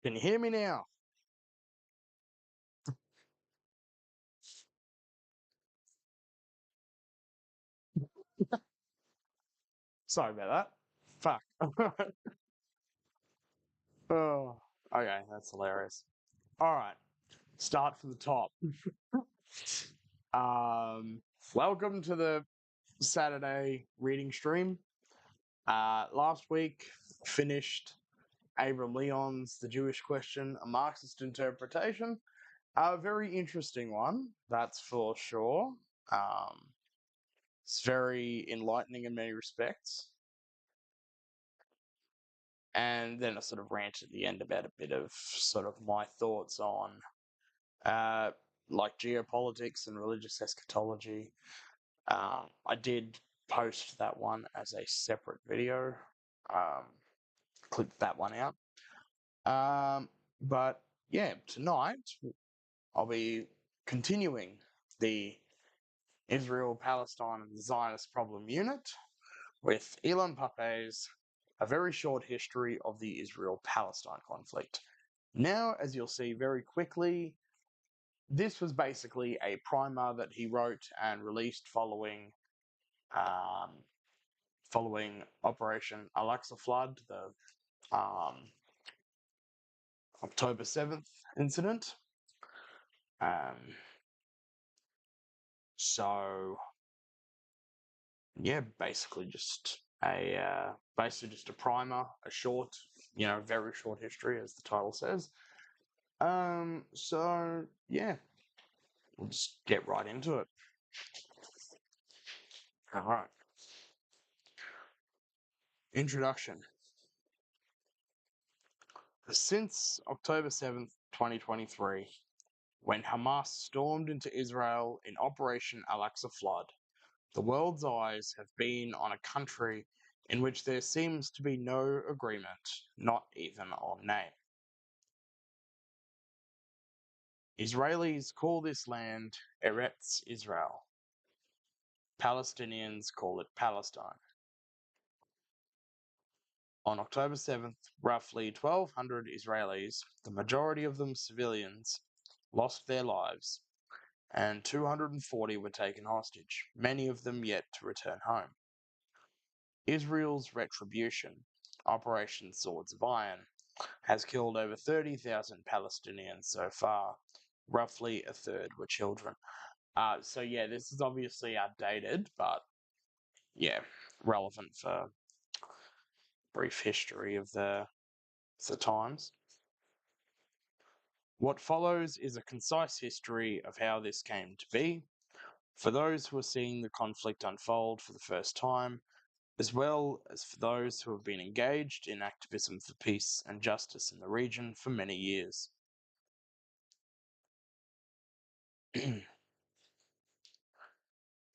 Can you hear me now? Sorry about that. Fuck. Oh, okay, that's hilarious. All right, start from the top. Um, Welcome to the Saturday reading stream. Last week finished Abram Leon's The Jewish Question, a Marxist Interpretation. A very interesting one, that's for sure. Um, it's very enlightening in many respects. And then I sort of rant at the end about a bit of sort of my thoughts on uh, like geopolitics and religious eschatology. I did post that one as a separate video. Um, Clipped that one out. But yeah, tonight I'll be continuing the Israel-Palestine and the Zionist Problem unit with Ilan Pappe's A Very Short History of the Israel-Palestine Conflict. Now, as you'll see very quickly, this was basically a primer that he wrote and released um, following Operation Al-Aqsa Flood, the October 7th incident. So yeah, basically just a primer, a short, very short history, as the title says. So yeah, we'll just get right into it. All right. Introduction. Since October 7th, 2023, when Hamas stormed into Israel in Operation Al-Aqsa Flood, the world's eyes have been on a country in which there seems to be no agreement, not even on name. Israelis call this land Eretz Israel. Palestinians call it Palestine. On October 7th, roughly 1,200 Israelis, the majority of them civilians, lost their lives, and 240 were taken hostage, many of them yet to return home. Israel's retribution, Operation Swords of Iron, has killed over 30,000 Palestinians so far. Roughly a third were children. So yeah, this is obviously outdated, but yeah, relevant for brief history of the times. What follows is a concise history of how this came to be, for those who are seeing the conflict unfold for the first time, as well as for those who have been engaged in activism for peace and justice in the region for many years.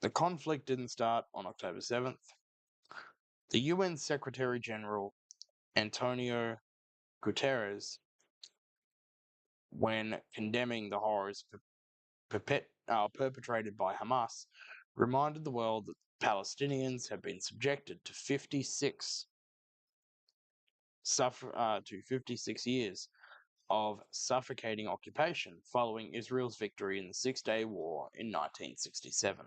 The conflict didn't start on October 7th. The UN Secretary General Antonio Guterres, when condemning the horrors perpetrated by Hamas, reminded the world that Palestinians have been subjected to 56 years of suffocating occupation following Israel's victory in the Six-Day War in 1967.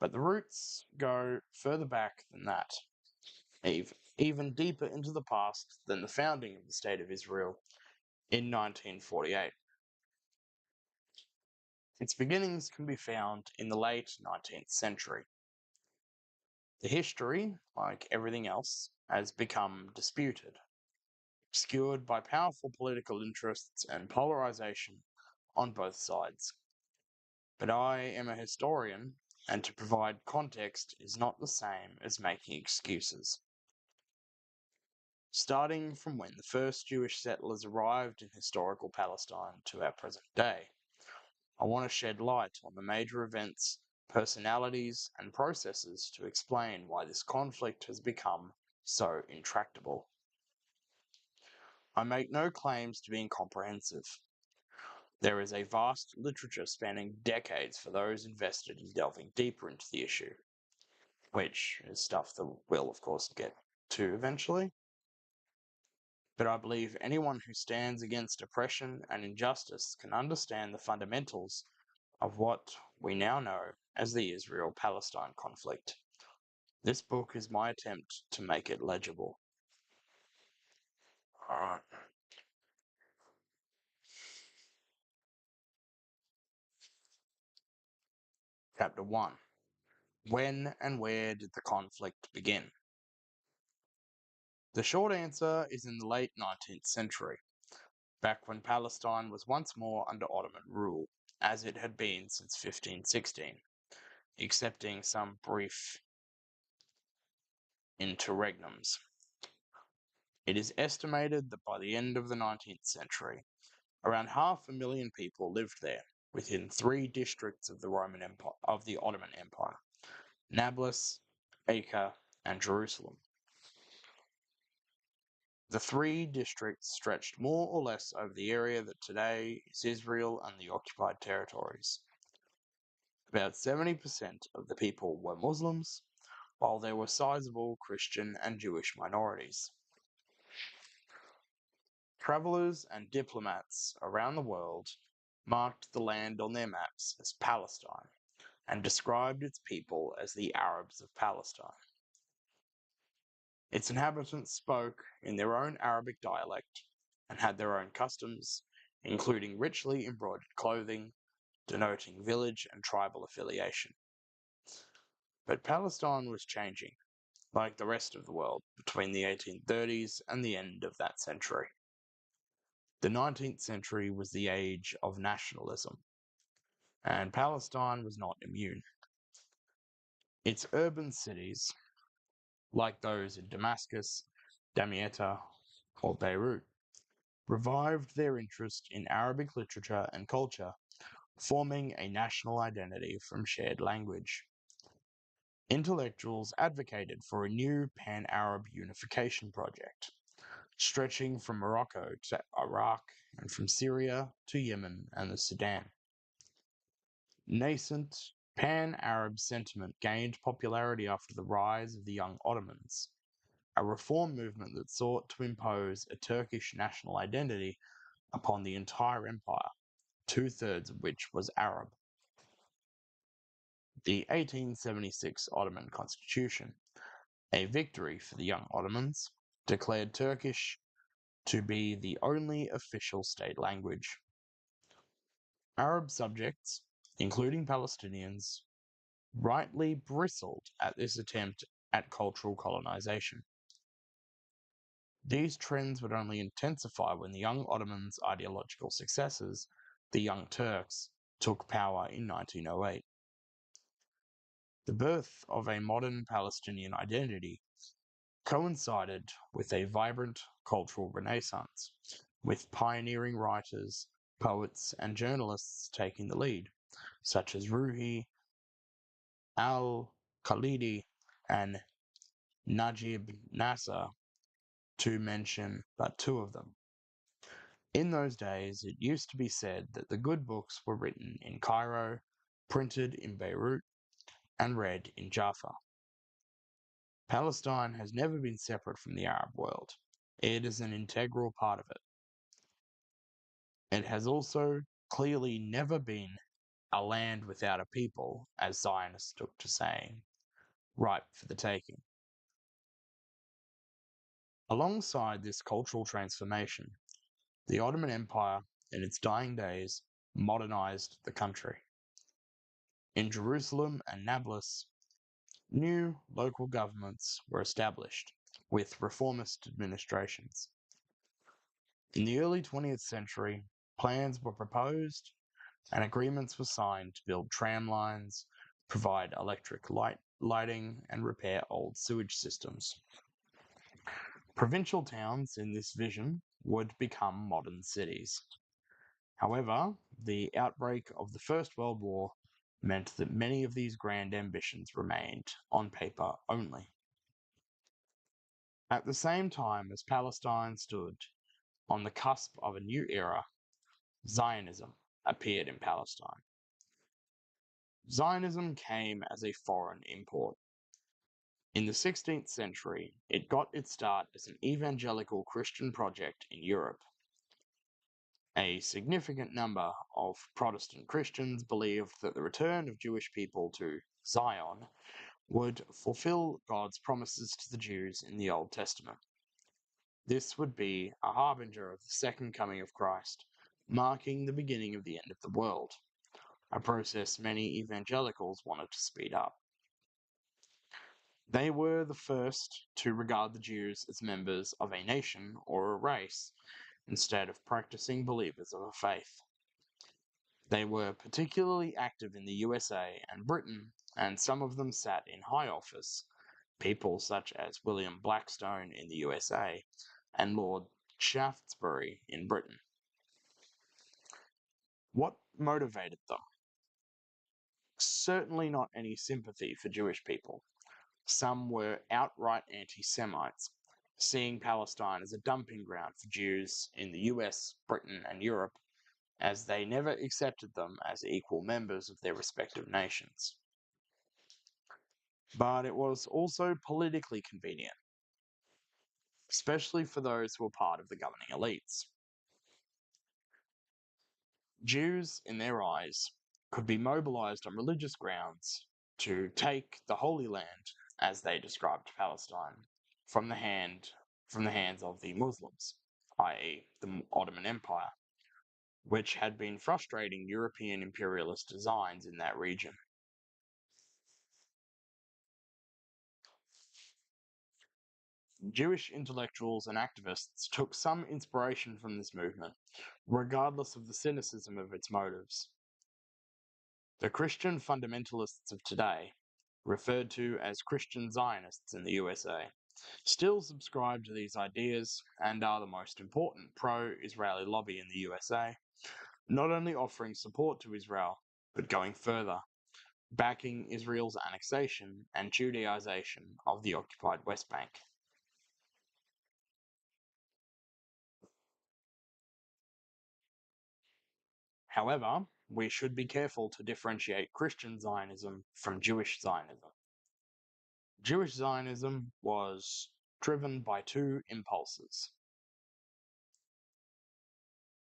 But the roots go further back than that, even deeper into the past than the founding of the State of Israel in 1948. Its beginnings can be found in the late 19th century. The history, like everything else, has become disputed, obscured by powerful political interests and polarization on both sides. But I am a historian, and to provide context is not the same as making excuses. Starting from when the first Jewish settlers arrived in historical Palestine to our present day, I want to shed light on the major events, personalities, and processes to explain why this conflict has become so intractable. I make no claims to being comprehensive. There is a vast literature spanning decades for those invested in delving deeper into the issue, which is stuff that we'll, of course, get to eventually. but I believe anyone who stands against oppression and injustice can understand the fundamentals of what we now know as the Israel-Palestine conflict. This book is my attempt to make it legible. Alright. Chapter 1. When and where did the conflict begin? The short answer is in the late 19th century, back when Palestine was once more under Ottoman rule, as it had been since 1516, excepting some brief interregnums. It is estimated that by the end of the 19th century, around 500,000 people lived there, within 3 districts of the Ottoman Empire: Nablus, Acre, and Jerusalem. The 3 districts stretched more or less over the area that today is Israel and the occupied territories. About 70% of the people were Muslims, while there were sizable Christian and Jewish minorities. Travelers and diplomats around the world marked the land on their maps as Palestine and described its people as the Arabs of Palestine. Its inhabitants spoke in their own Arabic dialect and had their own customs, including richly embroidered clothing, denoting village and tribal affiliation. But Palestine was changing, like the rest of the world, between the 1830s and the end of that century. The 19th century was the age of nationalism, and Palestine was not immune. Its urban cities, like those in Damascus, Damietta, or Beirut, revived their interest in Arabic literature and culture, forming a national identity from shared language. Intellectuals advocated for a new pan-Arab unification project, stretching from Morocco to Iraq and from Syria to Yemen and the Sudan. Nascent pan-Arab sentiment gained popularity after the rise of the Young Ottomans, a reform movement that sought to impose a Turkish national identity upon the entire empire, 2/3 of which was Arab. The 1876 Ottoman Constitution, a victory for the Young Ottomans, declared Turkish to be the only official state language. Arab subjects, including Palestinians, rightly bristled at this attempt at cultural colonization. These trends would only intensify when the Young Ottomans' ideological successors, the Young Turks, took power in 1908. The birth of a modern Palestinian identity coincided with a vibrant cultural renaissance, with pioneering writers, poets, and journalists taking the lead, such as Ruhi al-Khalidi and Najib Nasser, to mention but 2 of them. In those days, it used to be said that the good books were written in Cairo, printed in Beirut, and read in Jaffa. Palestine has never been separate from the Arab world. It is an integral part of it. It has also clearly never been a land without a people, as Zionists took to saying, ripe for the taking. Alongside this cultural transformation, the Ottoman Empire, in its dying days, modernized the country. In Jerusalem and Nablus, new local governments were established, with reformist administrations. In the early 20th century, plans were proposed and agreements were signed to build tram lines, provide electric lighting, and repair old sewage systems. Provincial towns in this vision would become modern cities. However, the outbreak of the First World War meant that many of these grand ambitions remained on paper only. At the same time as Palestine stood on the cusp of a new era, Zionism appeared in Palestine. Zionism came as a foreign import. In the 16th century, it got its start as an evangelical Christian project in Europe. A significant number of Protestant Christians believed that the return of Jewish people to Zion would fulfill God's promises to the Jews in the Old Testament. This would be a harbinger of the second coming of Christ, marking the beginning of the end of the world, a process many evangelicals wanted to speed up. They were the first to regard the Jews as members of a nation or a race, instead of practicing believers of a faith. They were particularly active in the USA and Britain, and some of them sat in high office, people such as William Blackstone in the USA and Lord Shaftesbury in Britain. What motivated them? Certainly not any sympathy for Jewish people. Some were outright anti-Semites, seeing Palestine as a dumping ground for Jews in the US, Britain, and Europe, as they never accepted them as equal members of their respective nations. But it was also politically convenient, especially for those who were part of the governing elites. Jews, in their eyes, could be mobilized on religious grounds to take the Holy Land, as they described Palestine, from the hands of the Muslims, i.e., the Ottoman Empire, which had been frustrating European imperialist designs in that region. Jewish intellectuals and activists took some inspiration from this movement, regardless of the cynicism of its motives. The Christian fundamentalists of today, referred to as Christian Zionists in the USA, still subscribe to these ideas and are the most important pro-Israeli lobby in the USA, not only offering support to Israel, but going further, backing Israel's annexation and Judaization of the occupied West Bank. However, we should be careful to differentiate Christian Zionism from Jewish Zionism. Jewish Zionism was driven by two impulses.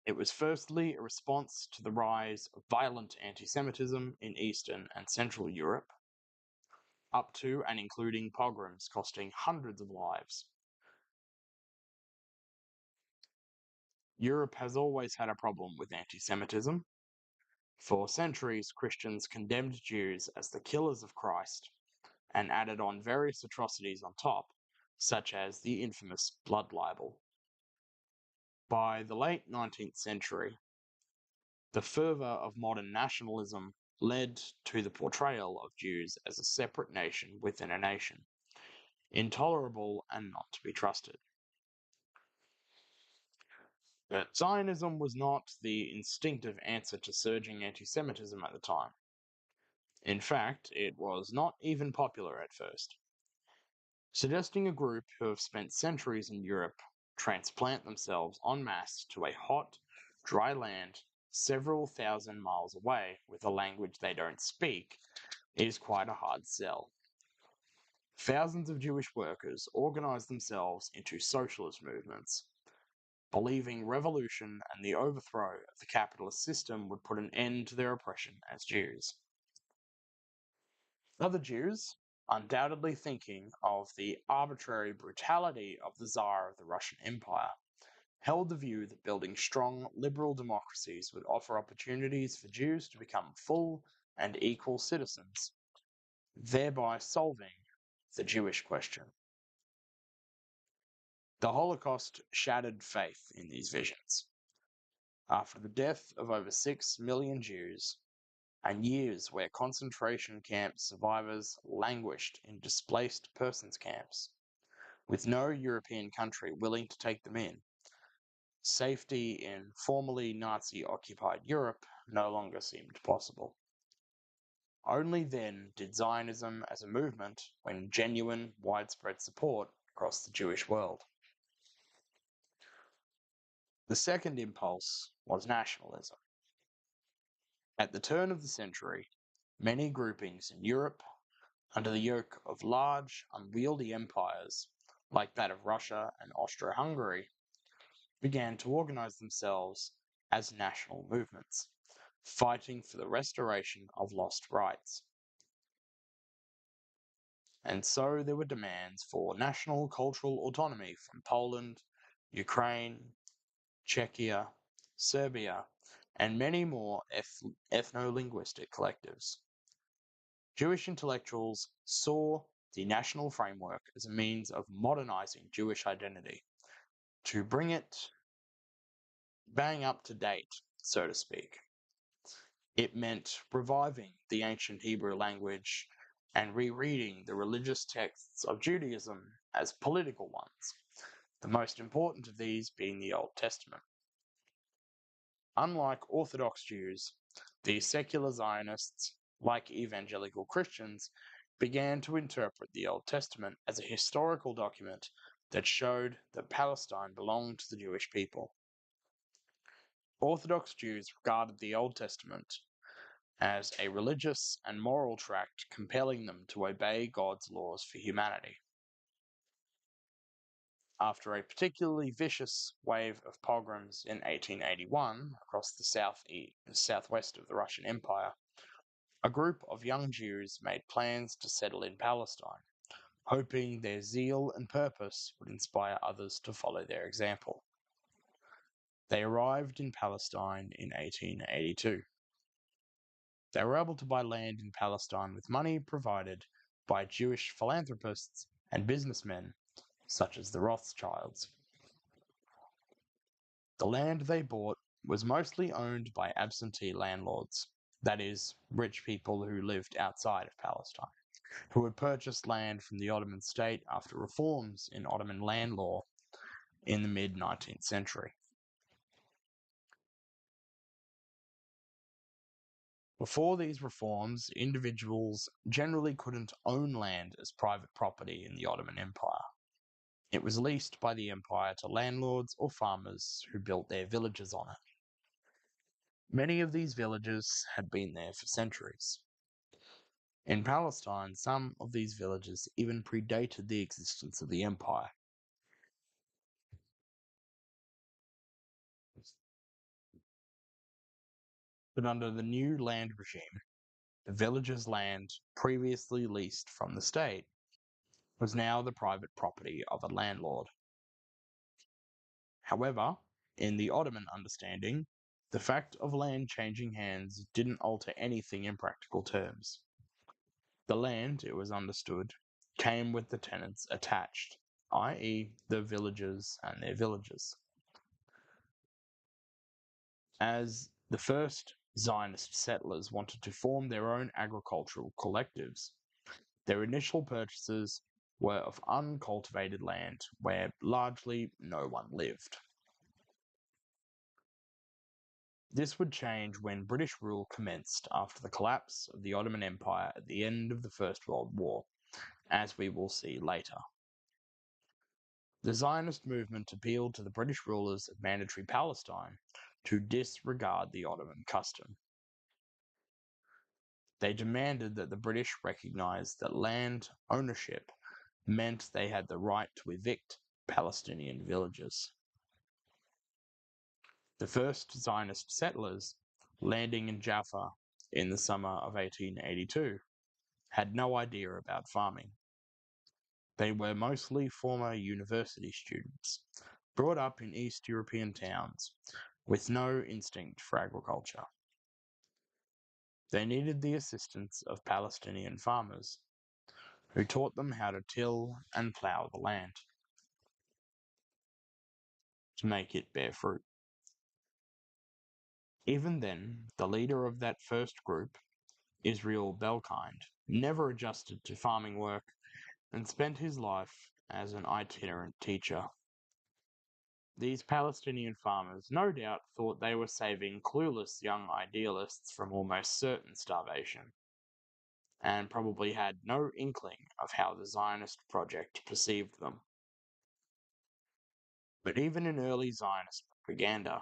It was firstly a response to the rise of violent anti-Semitism in Eastern and Central Europe, up to and including pogroms costing hundreds of lives. Europe has always had a problem with anti-Semitism. For centuries, Christians condemned Jews as the killers of Christ and added on various atrocities on top, such as the infamous blood libel. By the late 19th century, the fervour of modern nationalism led to the portrayal of Jews as a separate nation within a nation, intolerable and not to be trusted. But Zionism was not the instinctive answer to surging anti-Semitism at the time. In fact, it was not even popular at first. Suggesting a group who have spent centuries in Europe transplant themselves en masse to a hot, dry land several thousand miles away with a language they don't speak is quite a hard sell. Thousands of Jewish workers organized themselves into socialist movements, believing revolution and the overthrow of the capitalist system would put an end to their oppression as Jews. Other Jews, undoubtedly thinking of the arbitrary brutality of the Tsar of the Russian Empire, held the view that building strong liberal democracies would offer opportunities for Jews to become full and equal citizens, thereby solving the Jewish question. The Holocaust shattered faith in these visions. After the death of over 6 million Jews, and years where concentration camp survivors languished in displaced persons camps, with no European country willing to take them in, safety in formerly Nazi-occupied Europe no longer seemed possible. Only then did Zionism as a movement win genuine, widespread support across the Jewish world. The second impulse was nationalism. At the turn of the century, many groupings in Europe under the yoke of large, unwieldy empires like that of Russia and Austro-Hungary, began to organize themselves as national movements, fighting for the restoration of lost rights. And so there were demands for national cultural autonomy from Poland, Ukraine, Czechia, Serbia, and many more ethno-linguistic collectives. Jewish intellectuals saw the national framework as a means of modernizing Jewish identity, to bring it bang up to date, so to speak. It meant reviving the ancient Hebrew language and rereading the religious texts of Judaism as political ones, the most important of these being the Old Testament. Unlike Orthodox Jews, the secular Zionists, like evangelical Christians, began to interpret the Old Testament as a historical document that showed that Palestine belonged to the Jewish people. Orthodox Jews regarded the Old Testament as a religious and moral tract compelling them to obey God's laws for humanity. After a particularly vicious wave of pogroms in 1881 across the southwest of the Russian Empire, a group of young Jews made plans to settle in Palestine, hoping their zeal and purpose would inspire others to follow their example. They arrived in Palestine in 1882. They were able to buy land in Palestine with money provided by Jewish philanthropists and businessmen, such as the Rothschilds. The land they bought was mostly owned by absentee landlords, that is, rich people who lived outside of Palestine, who had purchased land from the Ottoman state after reforms in Ottoman land law in the mid-19th century. Before these reforms, individuals generally couldn't own land as private property in the Ottoman Empire. It was leased by the empire to landlords or farmers who built their villages on it. Many of these villages had been there for centuries. In Palestine, some of these villages even predated the existence of the empire. But under the new land regime, the villages' land, previously leased from the state, was now the private property of a landlord. However, in the Ottoman understanding, the fact of land changing hands didn't alter anything in practical terms. The land, it was understood, came with the tenants attached, i.e., the villagers and their villages. As the first Zionist settlers wanted to form their own agricultural collectives, their initial purchases were of uncultivated land where largely no one lived. This would change when British rule commenced after the collapse of the Ottoman Empire at the end of the First World War, as we will see later. The Zionist movement appealed to the British rulers of Mandatory Palestine to disregard the Ottoman custom. They demanded that the British recognize that land ownership meant they had the right to evict Palestinian villages. The first Zionist settlers, landing in Jaffa in the summer of 1882, had no idea about farming. They were mostly former university students, brought up in East European towns, with no instinct for agriculture. They needed the assistance of Palestinian farmers, who taught them how to till and plough the land to make it bear fruit. Even then, the leader of that first group, Israel-Palestine, never adjusted to farming work and spent his life as an itinerant teacher. These Palestinian farmers no doubt thought they were saving clueless young idealists from almost certain starvation, and probably had no inkling of how the Zionist project perceived them. But even in early Zionist propaganda,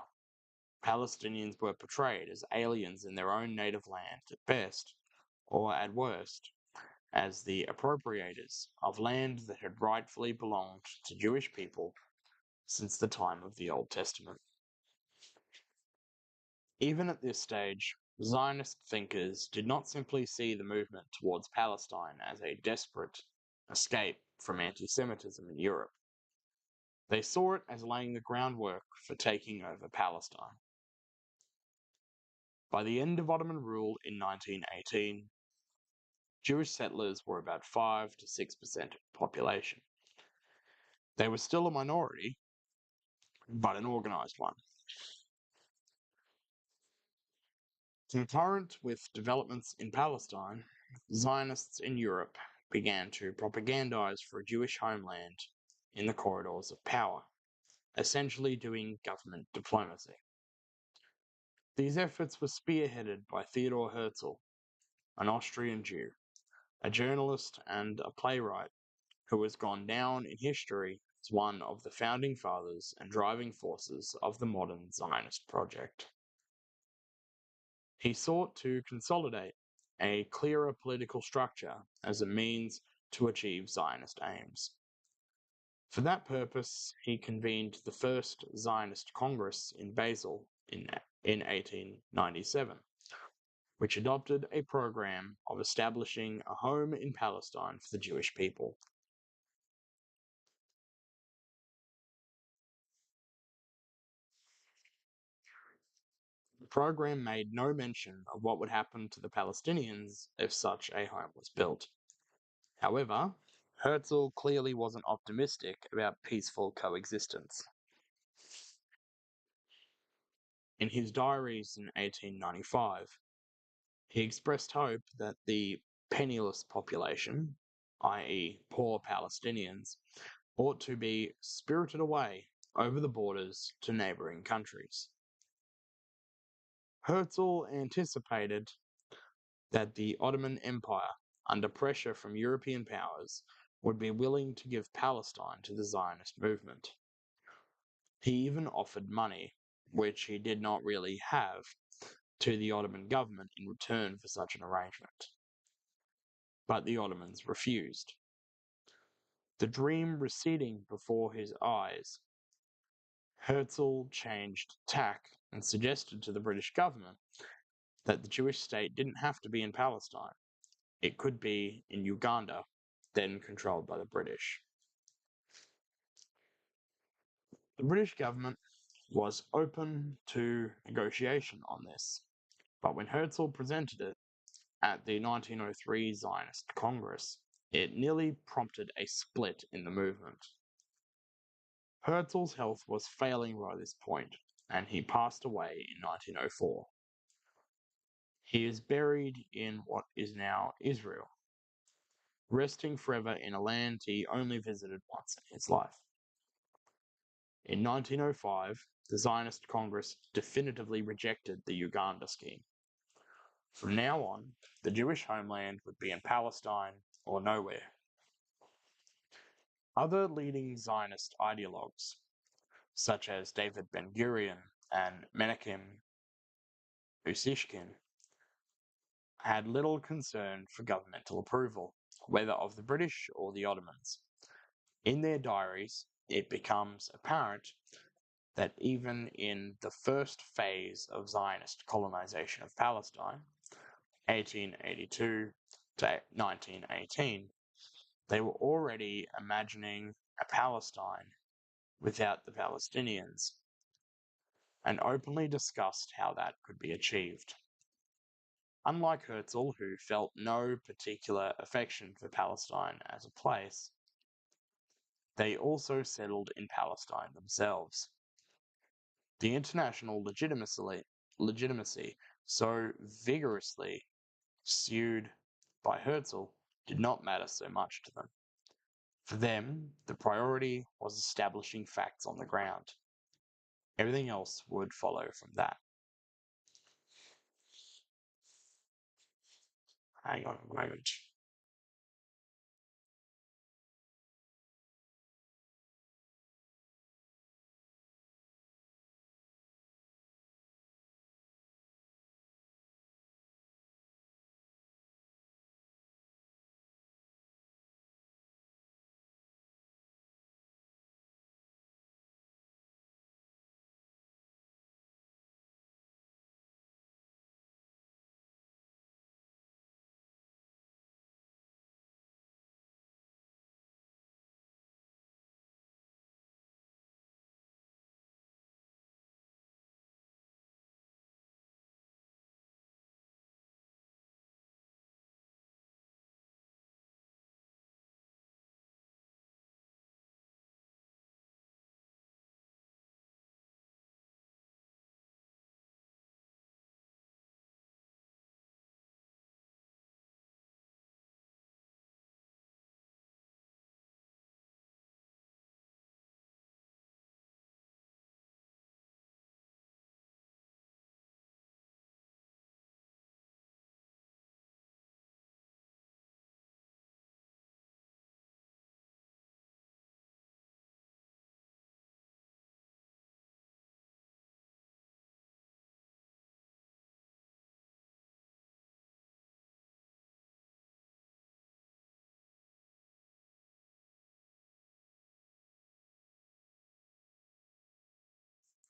Palestinians were portrayed as aliens in their own native land at best, or at worst, as the appropriators of land that had rightfully belonged to Jewish people since the time of the Old Testament. Even at this stage, Zionist thinkers did not simply see the movement towards Palestine as a desperate escape from anti Semitism in Europe. They saw it as laying the groundwork for taking over Palestine. By the end of Ottoman rule in 1918, Jewish settlers were about 5 to 6% of the population. They were still a minority, but an organized one. Concurrent with developments in Palestine, Zionists in Europe began to propagandize for a Jewish homeland in the corridors of power, essentially doing government diplomacy. These efforts were spearheaded by Theodor Herzl, an Austrian Jew, a journalist and a playwright who has gone down in history as one of the founding fathers and driving forces of the modern Zionist project. He sought to consolidate a clearer political structure as a means to achieve Zionist aims. For that purpose, he convened the first Zionist Congress in Basel in 1897, which adopted a program of establishing a home in Palestine for the Jewish people. The program made no mention of what would happen to the Palestinians if such a home was built. However, Herzl clearly wasn't optimistic about peaceful coexistence. In his diaries in 1895, he expressed hope that the penniless population, i.e., poor Palestinians, ought to be spirited away over the borders to neighboring countries. Herzl anticipated that the Ottoman Empire, under pressure from European powers, would be willing to give Palestine to the Zionist movement. He even offered money, which he did not really have, to the Ottoman government in return for such an arrangement. But the Ottomans refused. The dream receding before his eyes, Herzl changed tack and suggested to the British government that the Jewish state didn't have to be in Palestine. It could be in Uganda, then controlled by the British. The British government was open to negotiation on this, but when Herzl presented it at the 1903 Zionist Congress, it nearly prompted a split in the movement. Herzl's health was failing by this point, and he passed away in 1904. He is buried in what is now Israel, resting forever in a land he only visited once in his life. In 1905, the Zionist Congress definitively rejected the Uganda scheme. From now on, the Jewish homeland would be in Palestine or nowhere. Other leading Zionist ideologues, such as David Ben-Gurion and Menachem Usishkin, had little concern for governmental approval, whether of the British or the Ottomans. In their diaries, it becomes apparent that even in the first phase of Zionist colonization of Palestine, 1882 to 1918, they were already imagining a Palestine without the Palestinians, and openly discussed how that could be achieved. Unlike Herzl, who felt no particular affection for Palestine as a place, they also settled in Palestine themselves. The international legitimacy so vigorously pursued by Herzl did not matter so much to them. For them, the priority was establishing facts on the ground. Everything else would follow from that. Hang on a moment.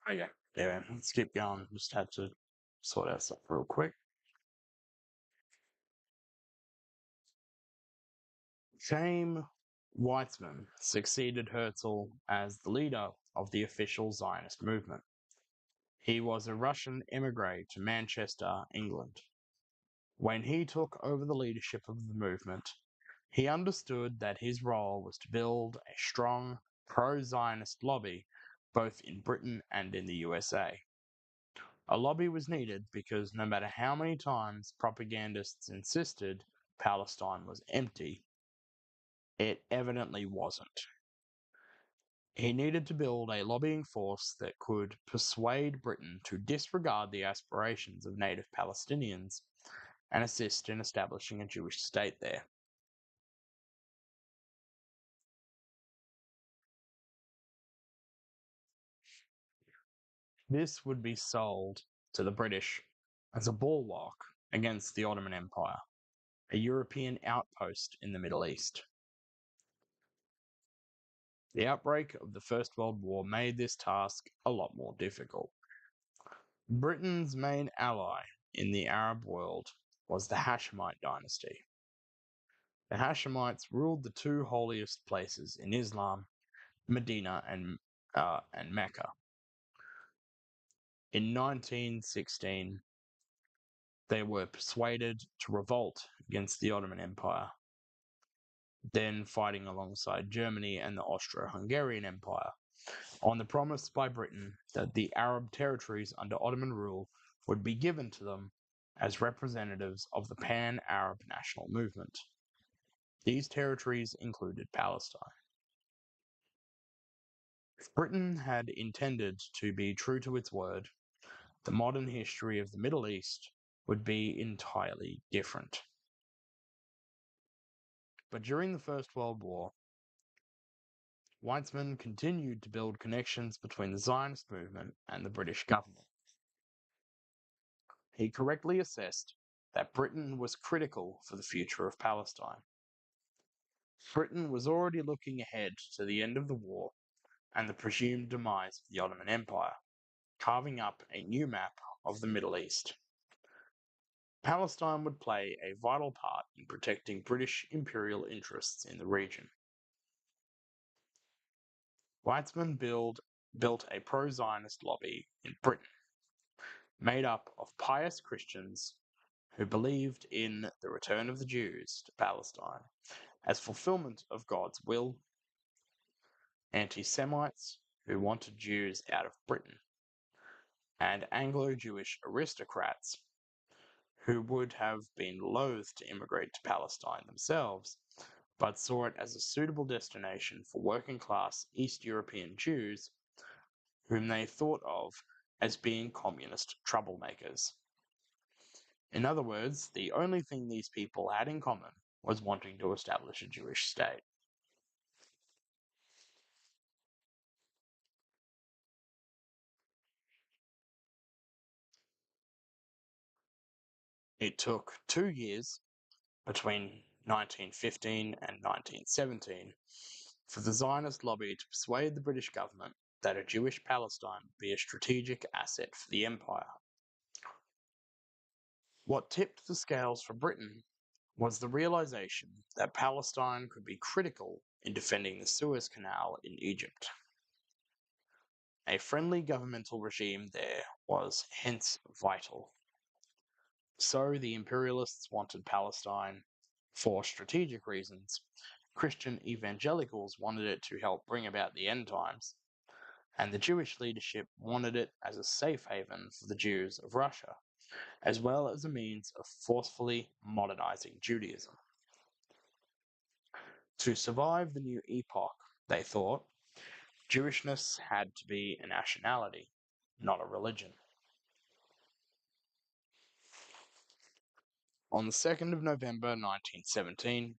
Okay. Yeah, let's keep going. Just had to sort out stuff real quick. Chaim Weizmann succeeded Herzl as the leader of the official Zionist movement. He was a Russian emigre to Manchester, England. When he took over the leadership of the movement, he understood that his role was to build a strong pro-Zionist lobby both in Britain and in the USA. A lobby was needed because no matter how many times propagandists insisted Palestine was empty, it evidently wasn't. He needed to build a lobbying force that could persuade Britain to disregard the aspirations of native Palestinians and assist in establishing a Jewish state there. This would be sold to the British as a bulwark against the Ottoman Empire, a European outpost in the Middle East. The outbreak of the First World War made this task a lot more difficult. Britain's main ally in the Arab world was the Hashemite dynasty. The Hashemites ruled the two holiest places in Islam, Medina and Mecca. In 1916, they were persuaded to revolt against the Ottoman Empire, then fighting alongside Germany and the Austro-Hungarian Empire, on the promise by Britain that the Arab territories under Ottoman rule would be given to them as representatives of the pan-Arab national movement. These territories included Palestine. If Britain had intended to be true to its word, the modern history of the Middle East would be entirely different. But during the First World War, Weizmann continued to build connections between the Zionist movement and the British government. He correctly assessed that Britain was critical for the future of Palestine. Britain was already looking ahead to the end of the war and the presumed demise of the Ottoman Empire, carving up a new map of the Middle East. Palestine would play a vital part in protecting British imperial interests in the region. Weizmann built a pro-Zionist lobby in Britain, made up of pious Christians who believed in the return of the Jews to Palestine as fulfillment of God's will, anti-Semites who wanted Jews out of Britain, and Anglo-Jewish aristocrats who would have been loath to immigrate to Palestine themselves, but saw it as a suitable destination for working-class East European Jews whom they thought of as being communist troublemakers. In other words, the only thing these people had in common was wanting to establish a Jewish state. It took 2 years, between 1915 and 1917, for the Zionist lobby to persuade the British government that a Jewish Palestine would be a strategic asset for the empire. What tipped the scales for Britain was the realization that Palestine could be critical in defending the Suez Canal in Egypt. A friendly governmental regime there was hence vital. So the imperialists wanted Palestine for strategic reasons. Christian evangelicals wanted it to help bring about the end times, and the Jewish leadership wanted it as a safe haven for the Jews of Russia, as well as a means of forcefully modernizing Judaism. To survive the new epoch, they thought, Jewishness had to be a nationality, not a religion. On the 2nd of November 1917,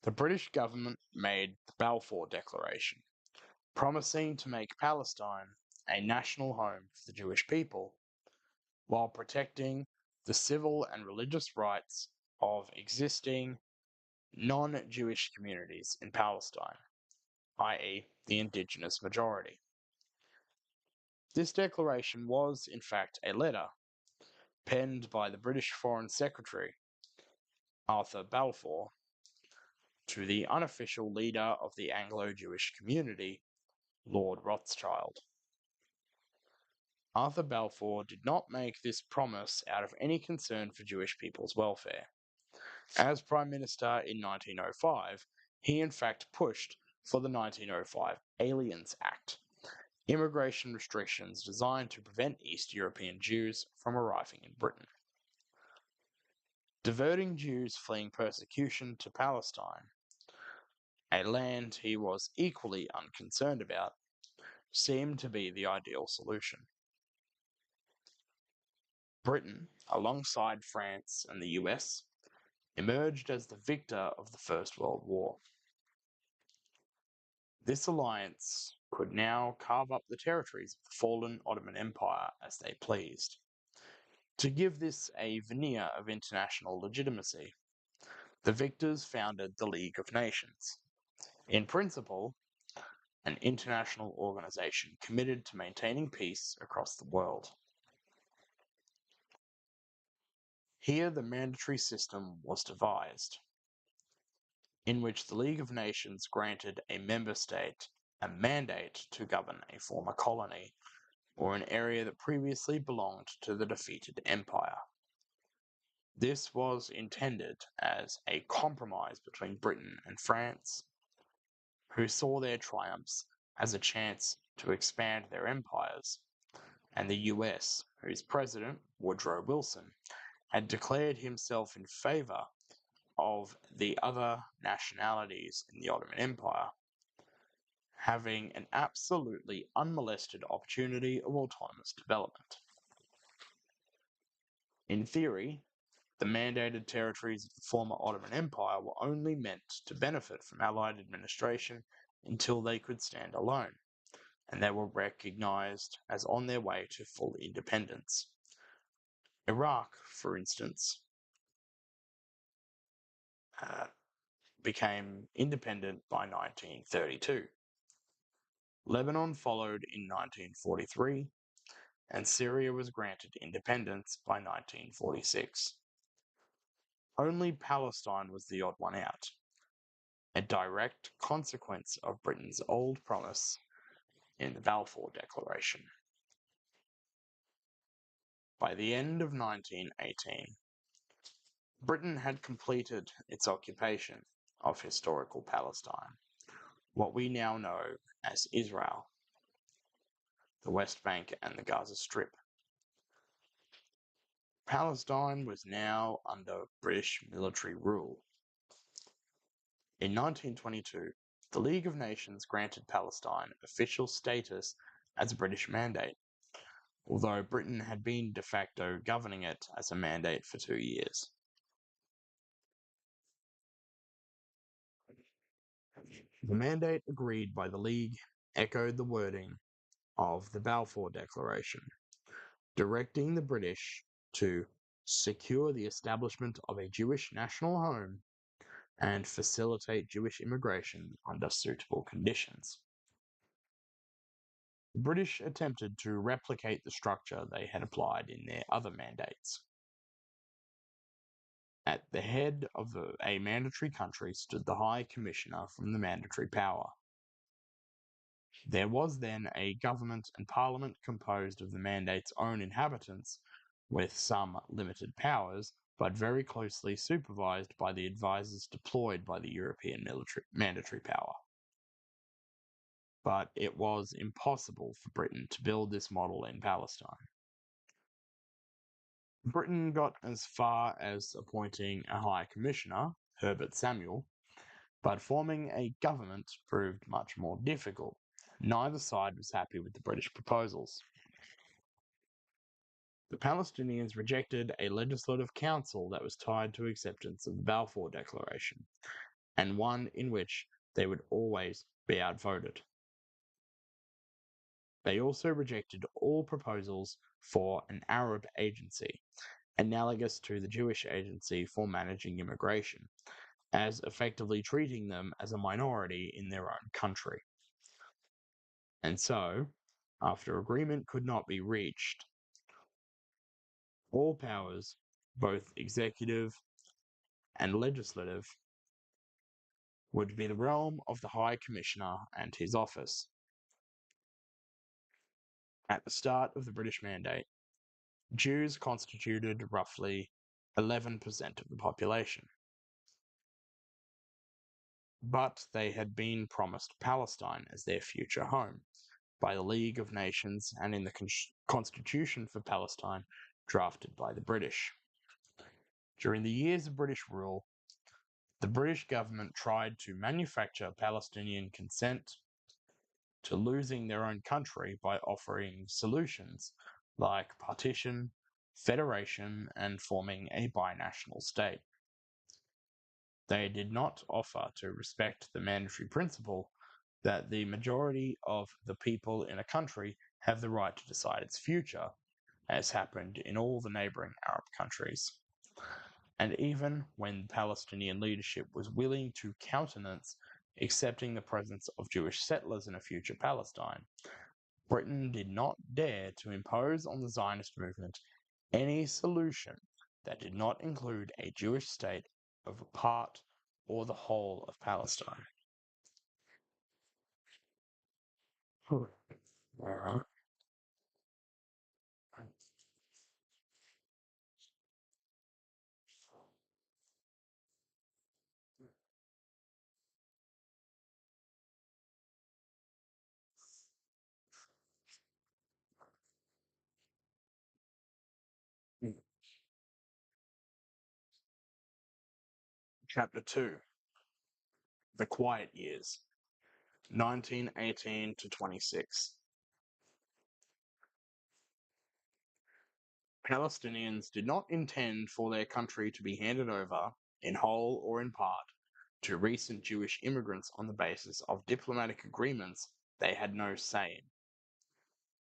the British government made the Balfour Declaration, promising to make Palestine a national home for the Jewish people, while protecting the civil and religious rights of existing non-Jewish communities in Palestine, i.e. the indigenous majority. This declaration was, in fact, a letter penned by the British Foreign Secretary, Arthur Balfour, to the unofficial leader of the Anglo-Jewish community, Lord Rothschild. Arthur Balfour did not make this promise out of any concern for Jewish people's welfare. As Prime Minister in 1905, he in fact pushed for the 1905 Aliens Act, immigration restrictions designed to prevent East European Jews from arriving in Britain. Diverting Jews fleeing persecution to Palestine, a land he was equally unconcerned about, seemed to be the ideal solution. Britain, alongside France and the US, emerged as the victor of the First World War. This alliance could now carve up the territories of the fallen Ottoman Empire as they pleased. To give this a veneer of international legitimacy, the victors founded the League of Nations, in principle, an international organization committed to maintaining peace across the world. Here the mandatory system was devised, in which the League of Nations granted a member state a mandate to govern a former colony or an area that previously belonged to the defeated empire. This was intended as a compromise between Britain and France, who saw their triumphs as a chance to expand their empires, and the US, whose president, Woodrow Wilson, had declared himself in favor of the other nationalities in the Ottoman Empire, having an absolutely unmolested opportunity of autonomous development. In theory, the mandated territories of the former Ottoman Empire were only meant to benefit from Allied administration until they could stand alone, and they were recognized as on their way to full independence. Iraq, for instance, became independent by 1932. Lebanon followed in 1943, and Syria was granted independence by 1946. Only Palestine was the odd one out, a direct consequence of Britain's old promise in the Balfour Declaration. By the end of 1918, Britain had completed its occupation of historical Palestine, what we now know as Israel, the West Bank and the Gaza Strip. Palestine was now under British military rule. In 1922, the League of Nations granted Palestine official status as a British mandate, although Britain had been de facto governing it as a mandate for 2 years. The mandate agreed by the League echoed the wording of the Balfour Declaration, directing the British to secure the establishment of a Jewish national home and facilitate Jewish immigration under suitable conditions. The British attempted to replicate the structure they had applied in their other mandates. At the head of a mandatory country stood the High Commissioner from the mandatory power. There was then a government and parliament composed of the mandate's own inhabitants, with some limited powers, but very closely supervised by the advisors deployed by the European mandatory power. But it was impossible for Britain to build this model in Palestine. Britain got as far as appointing a High Commissioner, Herbert Samuel, but forming a government proved much more difficult. Neither side was happy with the British proposals. The Palestinians rejected a legislative council that was tied to acceptance of the Balfour Declaration, and one in which they would always be outvoted. They also rejected all proposals for an Arab agency, analogous to the Jewish agency for managing immigration, as effectively treating them as a minority in their own country. And so, After agreement could not be reached, all powers, both executive and legislative, would be the realm of the High Commissioner and his office. At the start of the British Mandate, Jews constituted roughly 11% of the population. But they had been promised Palestine as their future home by the League of Nations and in the Constitution for Palestine drafted by the British. During the years of British rule, the British government tried to manufacture Palestinian consent to losing their own country by offering solutions like partition, federation, and forming a binational state. They did not offer to respect the mandatory principle that the majority of the people in a country have the right to decide its future, as happened in all the neighboring Arab countries. And even when Palestinian leadership was willing to countenance accepting the presence of Jewish settlers in a future Palestine, Britain did not dare to impose on the Zionist movement any solution that did not include a Jewish state of a part or the whole of Palestine. Chapter 2: The Quiet Years, 1918 to 26. Palestinians did not intend for their country to be handed over, in whole or in part, to recent Jewish immigrants on the basis of diplomatic agreements they had no say in.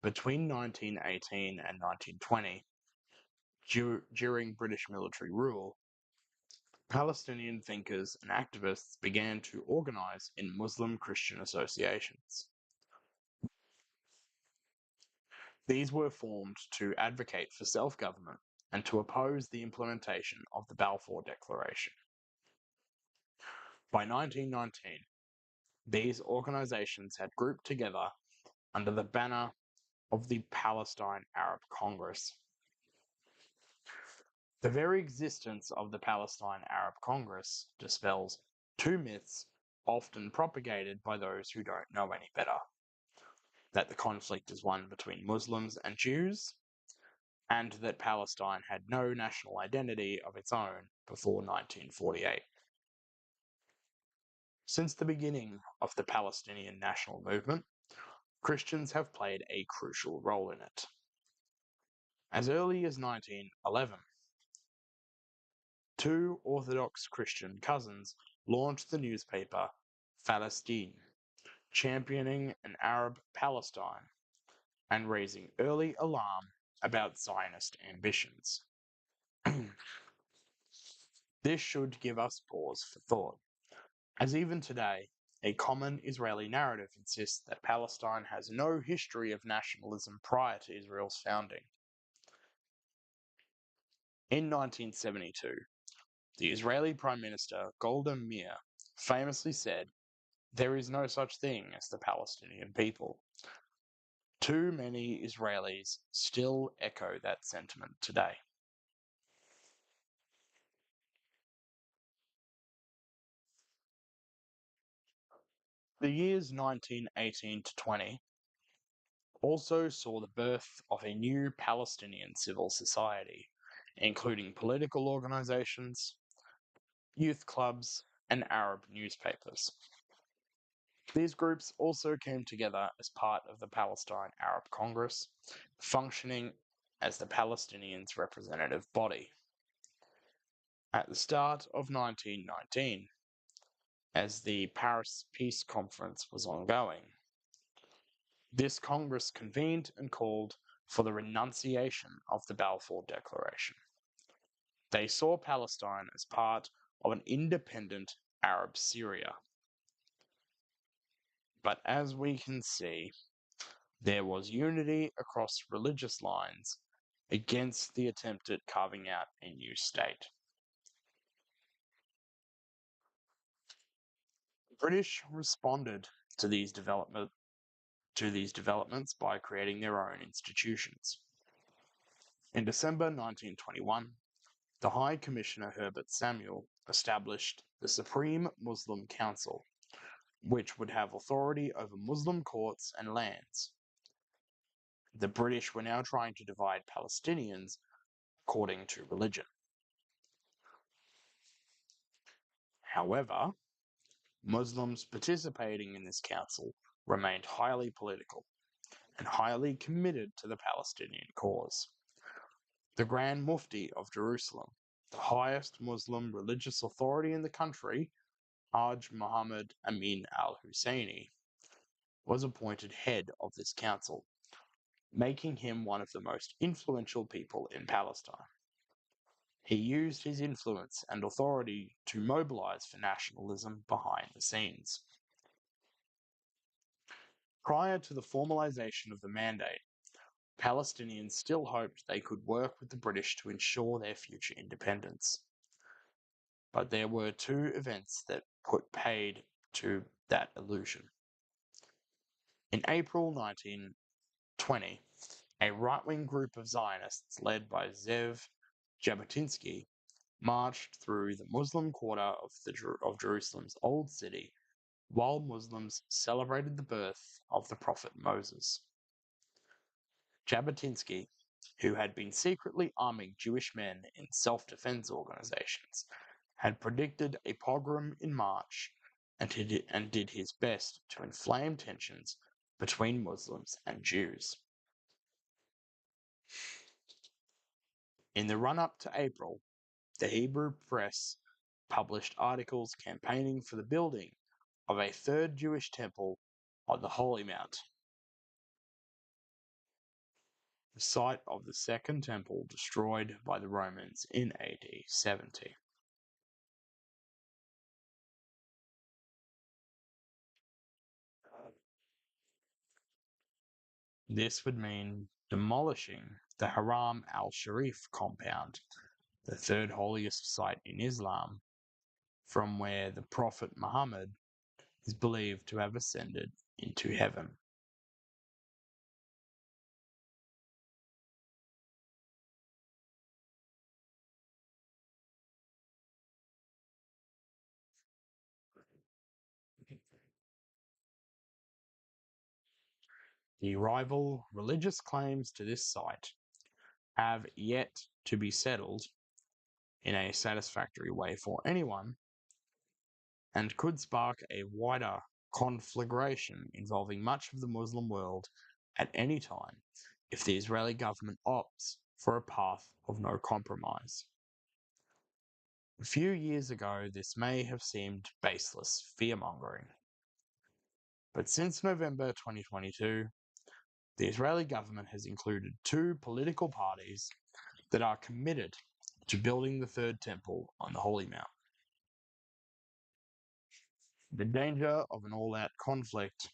Between 1918 and 1920, during British military rule, Palestinian thinkers and activists began to organize in Muslim Christian associations. These were formed to advocate for self-government and to oppose the implementation of the Balfour Declaration. By 1919, these organizations had grouped together under the banner of the Palestine Arab Congress. The very existence of the Palestine Arab Congress dispels two myths often propagated by those who don't know any better: that the conflict is one between Muslims and Jews, and that Palestine had no national identity of its own before 1948. Since the beginning of the Palestinian national movement, Christians have played a crucial role in it. As early as 1911, two Orthodox Christian cousins launched the newspaper Palestine, championing an Arab Palestine and raising early alarm about Zionist ambitions. This should give us pause for thought, as even today, a common Israeli narrative insists that Palestine has no history of nationalism prior to Israel's founding. In 1972, the Israeli Prime Minister Golda Meir famously said, "There is no such thing as the Palestinian people." Too many Israelis still echo that sentiment today. The years 1918 to 20 also saw the birth of a new Palestinian civil society, including political organizations, youth clubs, and Arab newspapers. These groups also came together as part of the Palestine Arab Congress, functioning as the Palestinians' representative body. At the start of 1919, as the Paris Peace Conference was ongoing, this Congress convened and called for the renunciation of the Balfour Declaration. They saw Palestine as part of an independent Arab Syria. But as we can see, There was unity across religious lines against the attempt at carving out a new state. The British responded to these developments by creating their own institutions. In December 1921, the High Commissioner Herbert Samuel established the Supreme Muslim Council, which would have authority over Muslim courts and lands. The British were now trying to divide Palestinians according to religion. However, Muslims participating in this council remained highly political and highly committed to the Palestinian cause. The Grand Mufti of Jerusalem, the highest Muslim religious authority in the country, Haj Muhammad Amin al-Husseini, was appointed head of this council, making him one of the most influential people in Palestine. He used his influence and authority to mobilize for nationalism behind the scenes. Prior to the formalization of the mandate, Palestinians still hoped they could work with the British to ensure their future independence. But there were two events that put paid to that illusion. In April 1920, a right-wing group of Zionists led by Zev Jabotinsky marched through the Muslim quarter of Jerusalem's Old City while Muslims celebrated the birth of the prophet Moses. Jabotinsky, who had been secretly arming Jewish men in self-defense organizations, had predicted a pogrom in March and did his best to inflame tensions between Muslims and Jews. In the run-up to April, the Hebrew press published articles campaigning for the building of a third Jewish temple on the Holy Mount, the site of the second temple destroyed by the Romans in AD 70. This would mean demolishing the Haram al-Sharif compound, the third holiest site in Islam, from where the Prophet Muhammad is believed to have ascended into heaven. The rival religious claims to this site have yet to be settled in a satisfactory way for anyone, and could spark a wider conflagration involving much of the Muslim world at any time if the Israeli government opts for a path of no compromise. A few years ago, this may have seemed baseless fear-mongering. But since November 2022, the Israeli government has included two political parties that are committed to building the third temple on the Holy Mount. The danger of an all-out conflict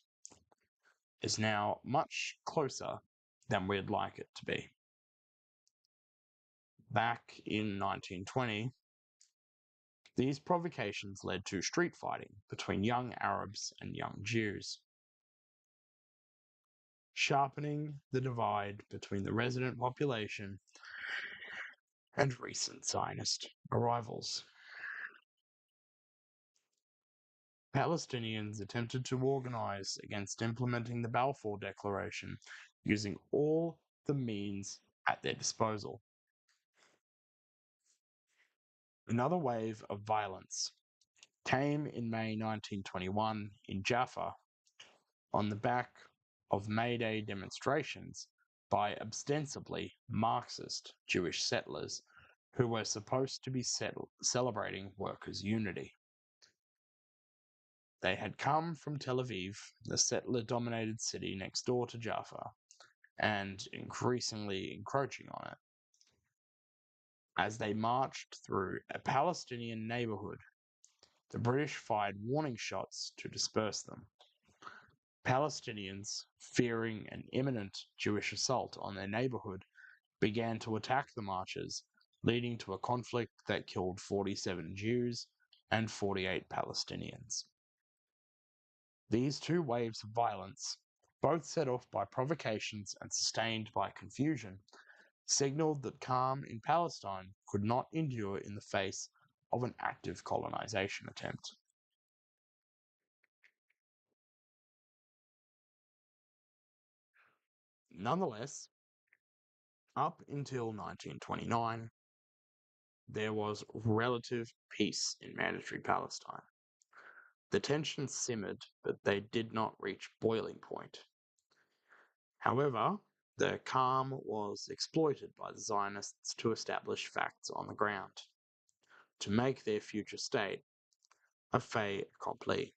is now much closer than we'd like it to be. Back in 1920, these provocations led to street fighting between young Arabs and young Jews, sharpening the divide between the resident population and recent Zionist arrivals. Palestinians attempted to organize against implementing the Balfour Declaration using all the means at their disposal. Another wave of violence came in May 1921 in Jaffa on the back of May Day demonstrations by ostensibly Marxist Jewish settlers who were supposed to be celebrating workers' unity. They had come from Tel Aviv, the settler-dominated city next door to Jaffa, and increasingly encroaching on it. As they marched through a Palestinian neighborhood, the British fired warning shots to disperse them. Palestinians, fearing an imminent Jewish assault on their neighborhood, began to attack the marchers, leading to a conflict that killed 47 Jews and 48 Palestinians. These two waves of violence, both set off by provocations and sustained by confusion, signaled that calm in Palestine could not endure in the face of an active colonization attempt. Nonetheless, up until 1929, there was relative peace in Mandatory Palestine. The tensions simmered, but they did not reach boiling point. However, the calm was exploited by the Zionists to establish facts on the ground, to make their future state a fait accompli.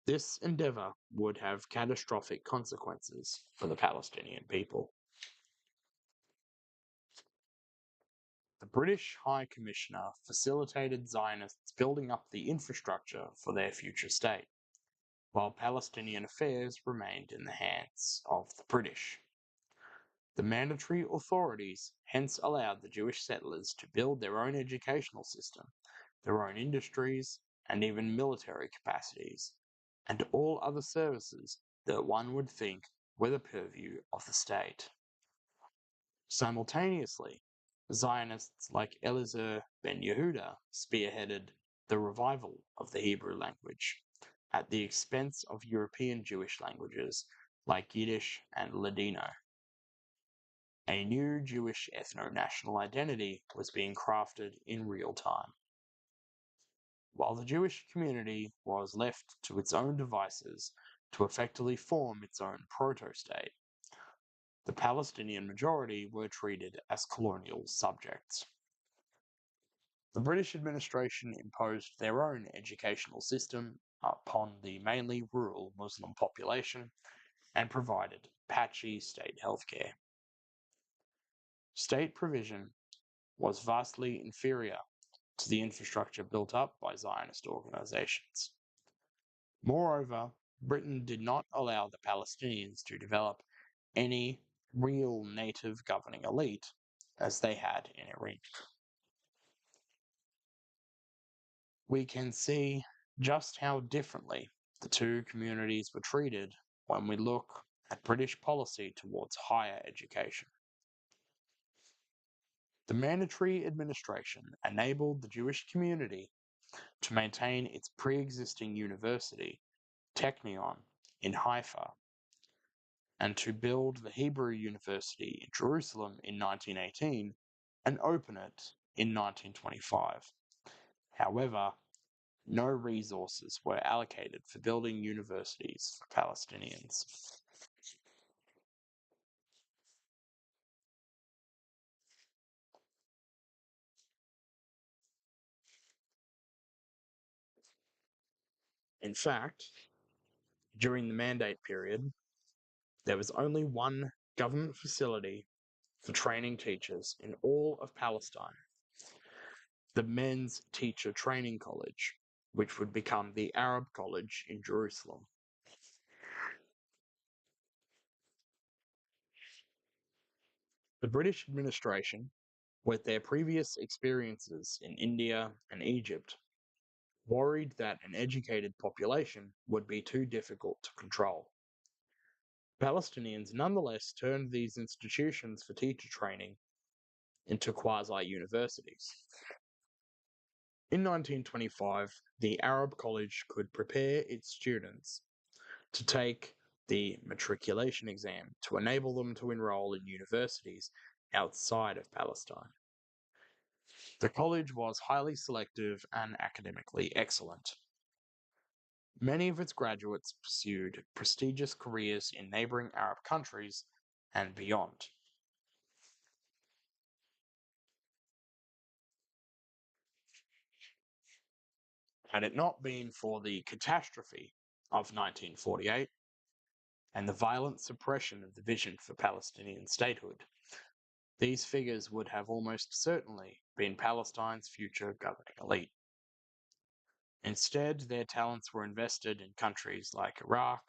This endeavor would have catastrophic consequences for the Palestinian people. The British High Commissioner facilitated Zionists building up the infrastructure for their future state, while Palestinian affairs remained in the hands of the British. The mandatory authorities hence allowed the Jewish settlers to build their own educational system, their own industries, and even military capacities, and all other services that one would think were the purview of the state. Simultaneously, Zionists like Eliezer ben Yehuda spearheaded the revival of the Hebrew language at the expense of European Jewish languages like Yiddish and Ladino. A new Jewish ethno-national identity was being crafted in real time. While the Jewish community was left to its own devices to effectively form its own proto-state, the Palestinian majority were treated as colonial subjects. The British administration imposed their own educational system upon the mainly rural Muslim population and provided patchy state healthcare. State provision was vastly inferior to the infrastructure built up by Zionist organizations. Moreover, Britain did not allow the Palestinians to develop any real native governing elite as they had in Iraq. We can see just how differently the two communities were treated when we look at British policy towards higher education. The mandatory administration enabled the Jewish community to maintain its pre-existing university, Technion, in Haifa, and to build the Hebrew University in Jerusalem in 1918 and open it in 1925. However, no resources were allocated for building universities for Palestinians. In fact, during the mandate period, there was only one government facility for training teachers in all of Palestine, the Men's Teacher Training College, which would become the Arab College in Jerusalem. The British administration, with their previous experiences in India and Egypt, worried that an educated population would be too difficult to control. Palestinians nonetheless turned these institutions for teacher training into quasi-universities. In 1925, the Arab College could prepare its students to take the matriculation exam to enable them to enroll in universities outside of Palestine. The college was highly selective and academically excellent. Many of its graduates pursued prestigious careers in neighboring Arab countries and beyond. Had it not been for the catastrophe of 1948 and the violent suppression of the vision for Palestinian statehood, these figures would have almost certainly been Palestine's future governing elite. Instead, their talents were invested in countries like Iraq,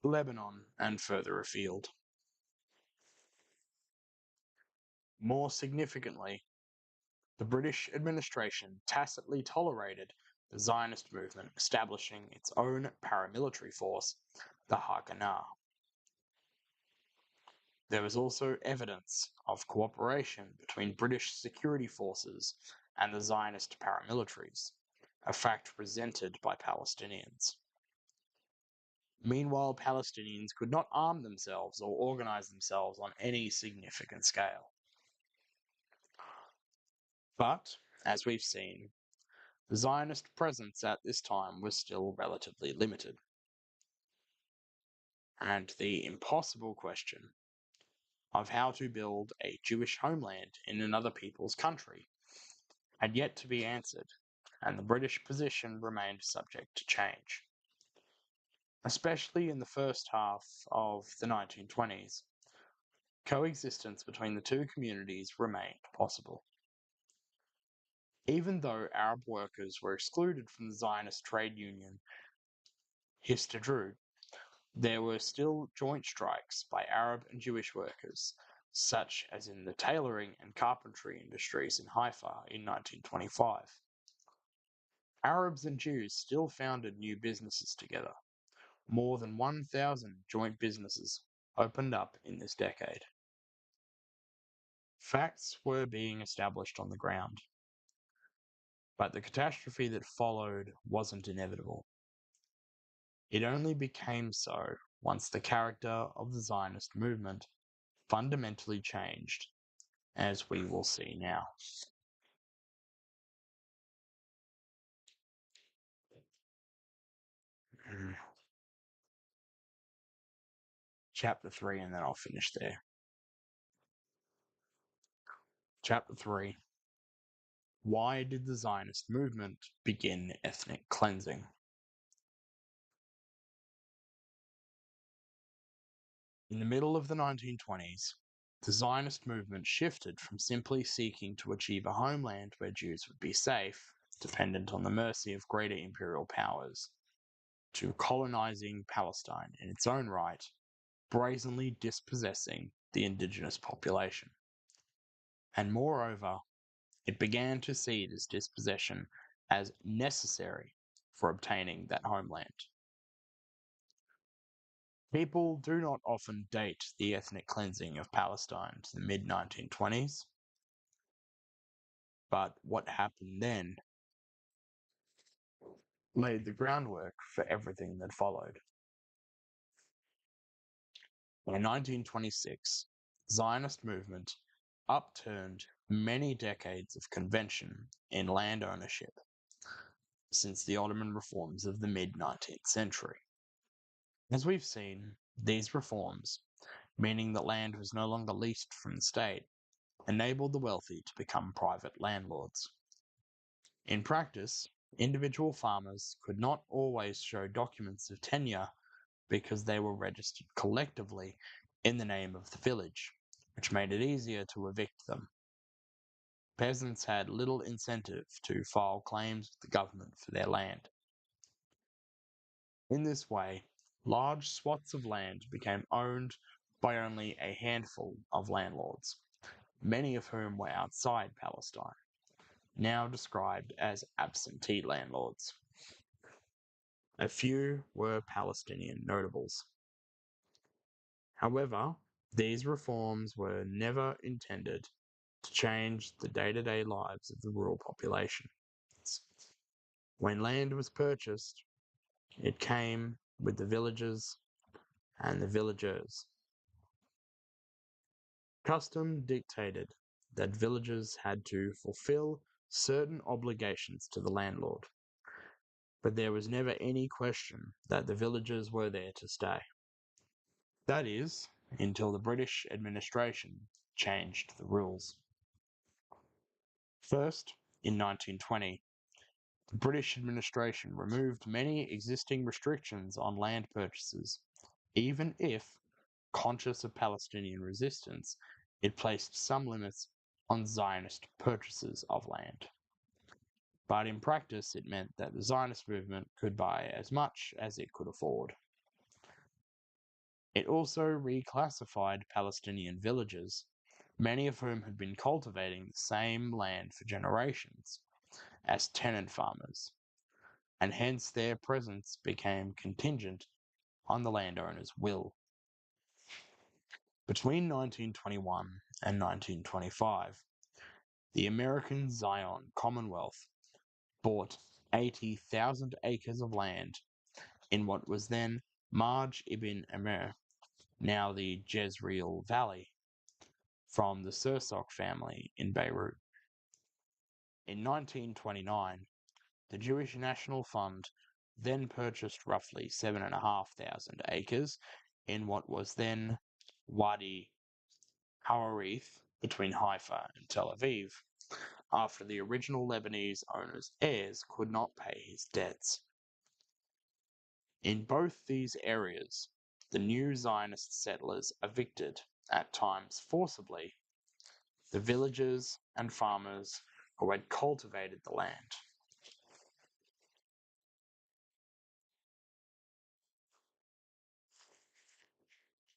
Lebanon, and further afield. More significantly, the British administration tacitly tolerated the Zionist movement establishing its own paramilitary force, the Haganah. There was also evidence of cooperation between British security forces and the Zionist paramilitaries, a fact resented by Palestinians. Meanwhile, Palestinians could not arm themselves or organize themselves on any significant scale. But, as we've seen, the Zionist presence at this time was still relatively limited. And the impossible question of how to build a Jewish homeland in another people's country had yet to be answered, and the British position remained subject to change. Especially in the first half of the 1920s, coexistence between the two communities remained possible. Even though Arab workers were excluded from the Zionist trade union Histadrut, there were still joint strikes by Arab and Jewish workers, such as in the tailoring and carpentry industries in Haifa in 1925. Arabs and Jews still founded new businesses together. More than 1,000 joint businesses opened up in this decade. Facts were being established on the ground, but the catastrophe that followed wasn't inevitable. It only became so once the character of the Zionist movement fundamentally changed, as we will see now. Chapter 3, and then I'll finish there. Chapter 3. Why did the Zionist movement begin ethnic cleansing? In the middle of the 1920s, the Zionist movement shifted from simply seeking to achieve a homeland where Jews would be safe, dependent on the mercy of greater imperial powers, to colonizing Palestine in its own right, brazenly dispossessing the indigenous population. And moreover, it began to see this dispossession as necessary for obtaining that homeland. People do not often date the ethnic cleansing of Palestine to the mid-1920s, but what happened then laid the groundwork for everything that followed. By 1926, the Zionist movement upturned many decades of convention in land ownership since the Ottoman reforms of the mid-19th century. As we've seen, these reforms, meaning that land was no longer leased from the state, enabled the wealthy to become private landlords. In practice, individual farmers could not always show documents of tenure because they were registered collectively in the name of the village, which made it easier to evict them. Peasants had little incentive to file claims with the government for their land. In this way, large swaths of land became owned by only a handful of landlords, many of whom were outside Palestine, now described as absentee landlords. A few were Palestinian notables. However, these reforms were never intended to change the day-to-day lives of the rural population. When land was purchased, it came with the villagers and the villagers. Custom dictated that villagers had to fulfill certain obligations to the landlord, but there was never any question that the villagers were there to stay. That is, until the British administration changed the rules. First, in 1920, the British administration removed many existing restrictions on land purchases, even if, conscious of Palestinian resistance, it placed some limits on Zionist purchases of land. But in practice, it meant that the Zionist movement could buy as much as it could afford. It also reclassified Palestinian villagers, many of whom had been cultivating the same land for generations, as tenant farmers, and hence their presence became contingent on the landowner's will. Between 1921 and 1925, the American Zion Commonwealth bought 80,000 acres of land in what was then Marj ibn Amir, now the Jezreel Valley, from the Sursok family in Beirut. In 1929, the Jewish National Fund then purchased roughly 7,500 acres in what was then Wadi Hararith between Haifa and Tel Aviv, after the original Lebanese owner's heirs could not pay his debts. In both these areas, the new Zionist settlers evicted, at times forcibly, the villagers and farmers who had cultivated the land.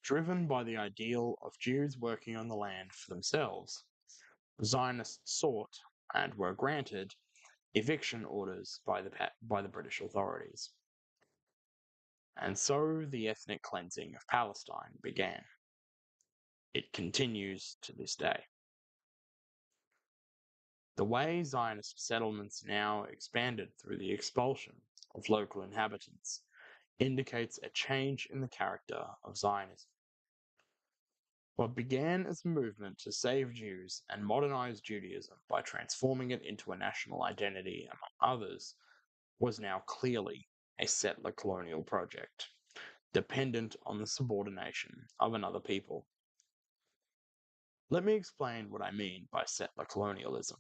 Driven by the ideal of Jews working on the land for themselves, Zionists sought, and were granted, eviction orders by the British authorities. And so the ethnic cleansing of Palestine began. It continues to this day. The way Zionist settlements now expanded through the expulsion of local inhabitants indicates a change in the character of Zionism. What began as a movement to save Jews and modernize Judaism by transforming it into a national identity, among others, was now clearly a settler colonial project, dependent on the subordination of another people. Let me explain what I mean by settler colonialism.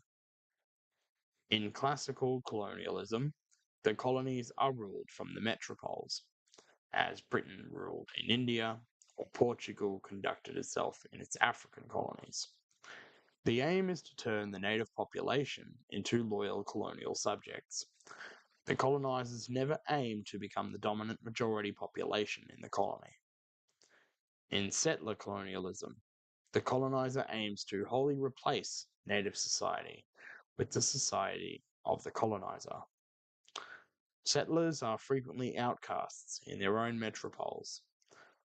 In classical colonialism, the colonies are ruled from the metropoles, as Britain ruled in India, or Portugal conducted itself in its African colonies. The aim is to turn the native population into loyal colonial subjects. The colonizers never aim to become the dominant majority population in the colony. In settler colonialism, the colonizer aims to wholly replace native society with the society of the colonizer. Settlers are frequently outcasts in their own metropoles.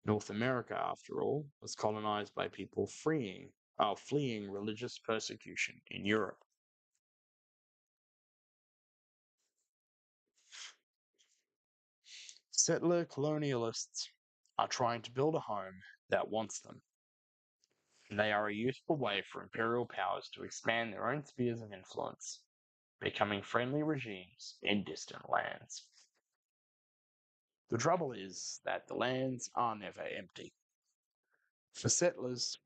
North America, after all, was colonized by people fleeing religious persecution in Europe. Settler colonialists are trying to build a home that wants them. They are a useful way for imperial powers to expand their own spheres of influence, becoming friendly regimes in distant lands. The trouble is that the lands are never empty. For settlers,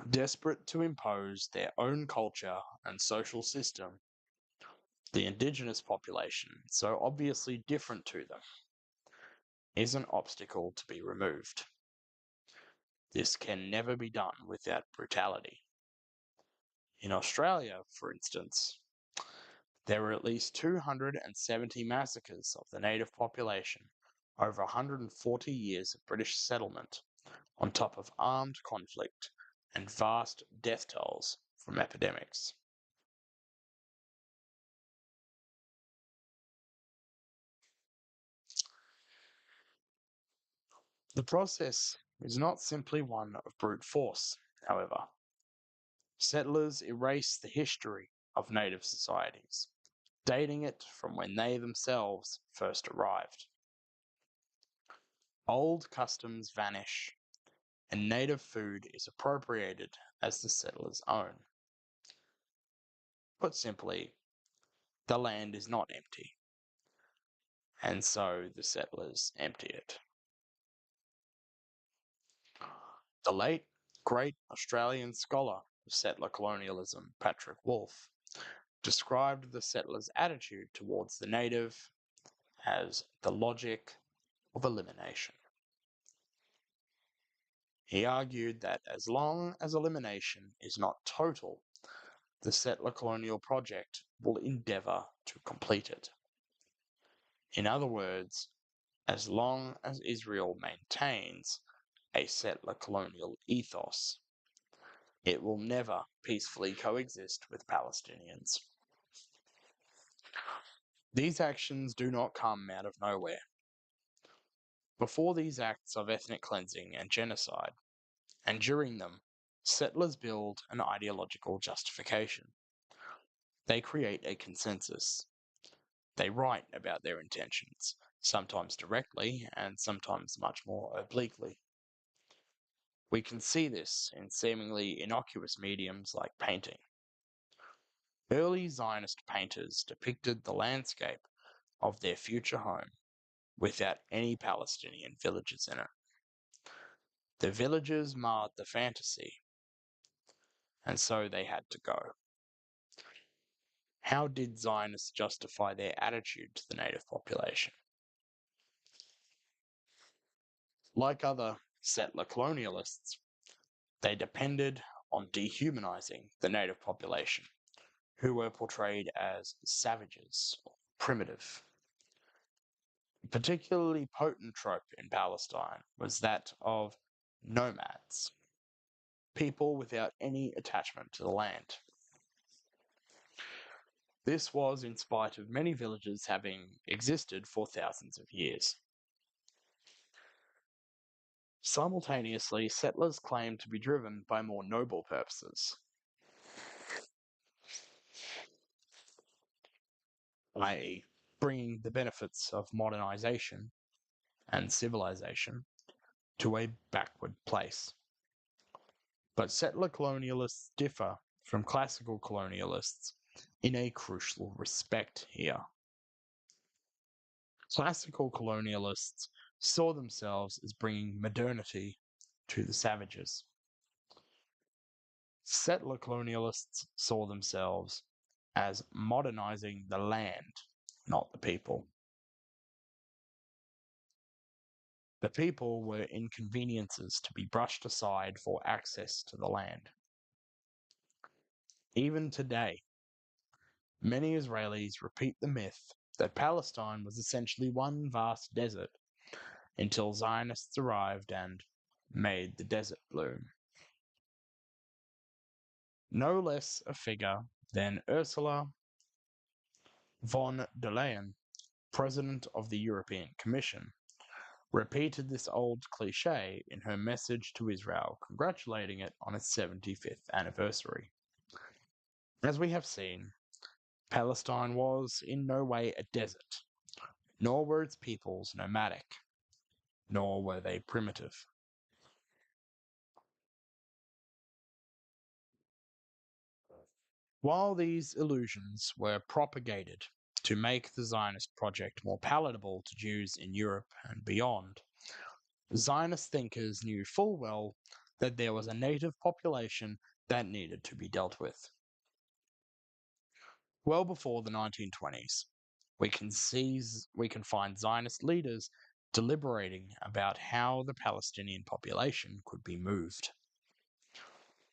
desperate to impose their own culture and social system, the indigenous population, so obviously different to them, is an obstacle to be removed. This can never be done without brutality. In Australia, for instance, there were at least 270 massacres of the native population over 140 years of British settlement, on top of armed conflict and vast death tolls from epidemics. The process is not simply one of brute force, however. Settlers erase the history of native societies, dating it from when they themselves first arrived. Old customs vanish, and native food is appropriated as the settlers' own. Put simply, the land is not empty, and so the settlers empty it. The late, great Australian scholar of settler colonialism, Patrick Wolfe, described the settlers' attitude towards the native as the logic of elimination. He argued that as long as elimination is not total, the settler colonial project will endeavour to complete it. In other words, as long as Israel maintains a settler colonial ethos. It will never peacefully coexist with Palestinians. These actions do not come out of nowhere. Before these acts of ethnic cleansing and genocide, and during them, settlers build an ideological justification. They create a consensus. They write about their intentions, sometimes directly and sometimes much more obliquely. We can see this in seemingly innocuous mediums like painting. Early Zionist painters depicted the landscape of their future home without any Palestinian villages in it. The villages marred the fantasy, and so they had to go. How did Zionists justify their attitude to the native population? Like other settler colonialists, they depended on dehumanizing the native population, who were portrayed as savages, or primitive. A particularly potent trope in Palestine was that of nomads, people without any attachment to the land. This was in spite of many villages having existed for thousands of years. Simultaneously, settlers claimed to be driven by more noble purposes, i.e., bringing the benefits of modernization and civilization to a backward place. But settler colonialists differ from classical colonialists in a crucial respect here. Classical colonialists saw themselves as bringing modernity to the savages. Settler colonialists saw themselves as modernizing the land, not the people. The people were inconveniences to be brushed aside for access to the land. Even today, many Israelis repeat the myth that Palestine was essentially one vast desert until Zionists arrived and made the desert bloom. No less a figure than Ursula von der Leyen, President of the European Commission, repeated this old cliche in her message to Israel, congratulating it on its 75th anniversary. As we have seen, Palestine was in no way a desert, nor were its peoples nomadic, nor were they primitive. While these illusions were propagated to make the Zionist project more palatable to Jews in Europe and beyond, Zionist thinkers knew full well that there was a native population that needed to be dealt with. Well before the 1920s, we can find Zionist leaders deliberating about how the Palestinian population could be moved.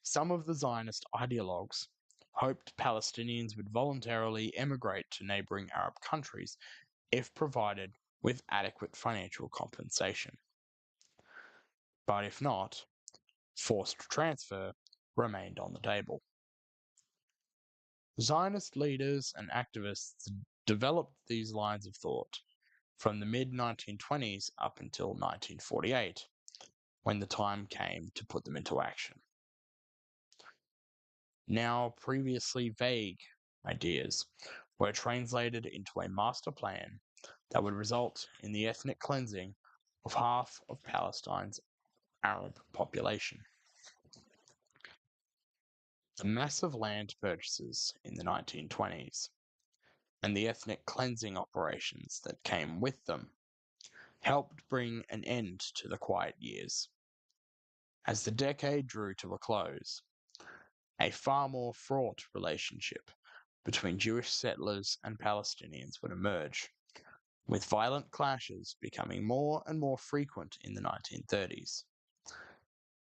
Some of the Zionist ideologues hoped Palestinians would voluntarily emigrate to neighboring Arab countries if provided with adequate financial compensation. But if not, forced transfer remained on the table. Zionist leaders and activists developed these lines of thought from the mid-1920s up until 1948, when the time came to put them into action. Now previously vague ideas were translated into a master plan that would result in the ethnic cleansing of half of Palestine's Arab population. The massive land purchases in the 1920s and the ethnic cleansing operations that came with them helped bring an end to the quiet years. As the decade drew to a close, a far more fraught relationship between Jewish settlers and Palestinians would emerge, with violent clashes becoming more and more frequent in the 1930s.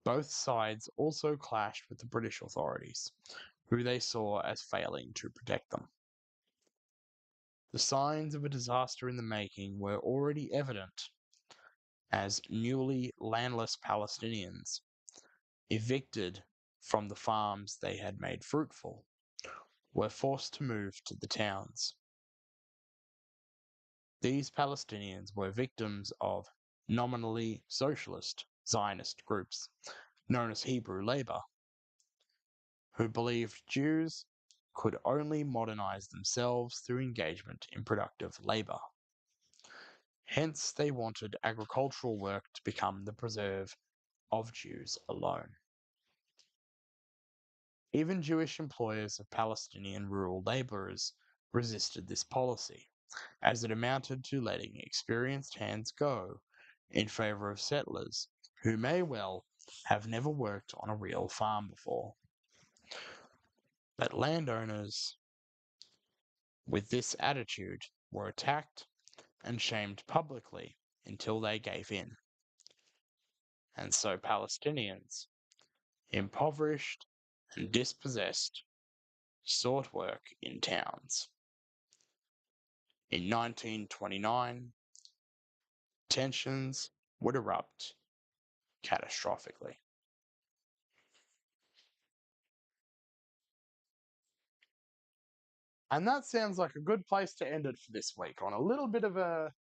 Both sides also clashed with the British authorities, who they saw as failing to protect them. The signs of a disaster in the making were already evident as newly landless Palestinians, evicted from the farms they had made fruitful, were forced to move to the towns. These Palestinians were victims of nominally socialist Zionist groups, known as Hebrew Labor, who believed Jews could only modernize themselves through engagement in productive labor. Hence, they wanted agricultural work to become the preserve of Jews alone. Even Jewish employers of Palestinian rural laborers resisted this policy, as it amounted to letting experienced hands go in favor of settlers who may well have never worked on a real farm before. But landowners with this attitude were attacked and shamed publicly until they gave in. And so Palestinians, impoverished and dispossessed, sought work in towns. In 1929, tensions would erupt catastrophically. And that sounds like a good place to end it for this week on a little bit of a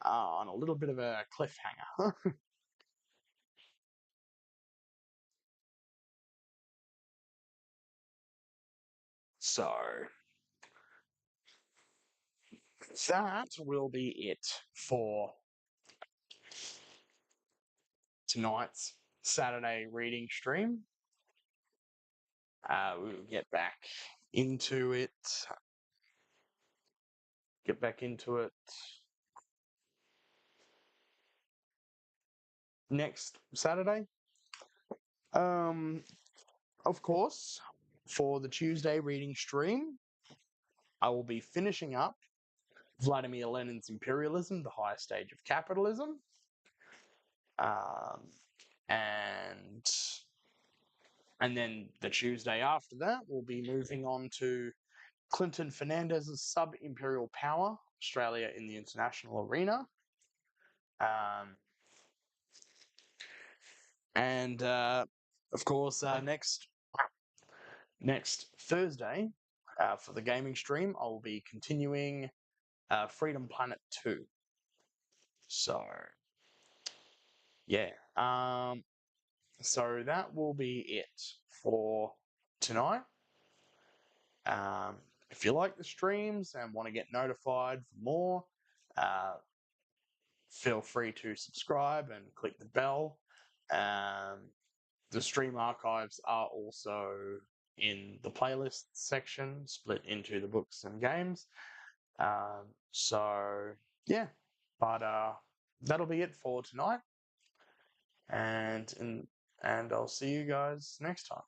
cliffhanger. So that will be it for tonight's Saturday reading stream. We'll get back into it. Next Saturday. Of course, for the Tuesday reading stream, I will be finishing up Vladimir Lenin's Imperialism, the Highest Stage of Capitalism. And then the Tuesday after that, we'll be moving on to Clinton Fernandez's Sub-Imperial Power, Australia in the International Arena. And of course, next Thursday, for the gaming stream, I will be continuing Freedom Planet 2. So, yeah. So that will be it for tonight. If you like the streams and want to get notified for more, feel free to subscribe and click the bell. The stream archives are also in the playlist section, split into the books and games. So yeah, but that'll be it for tonight, and I'll see you guys next time.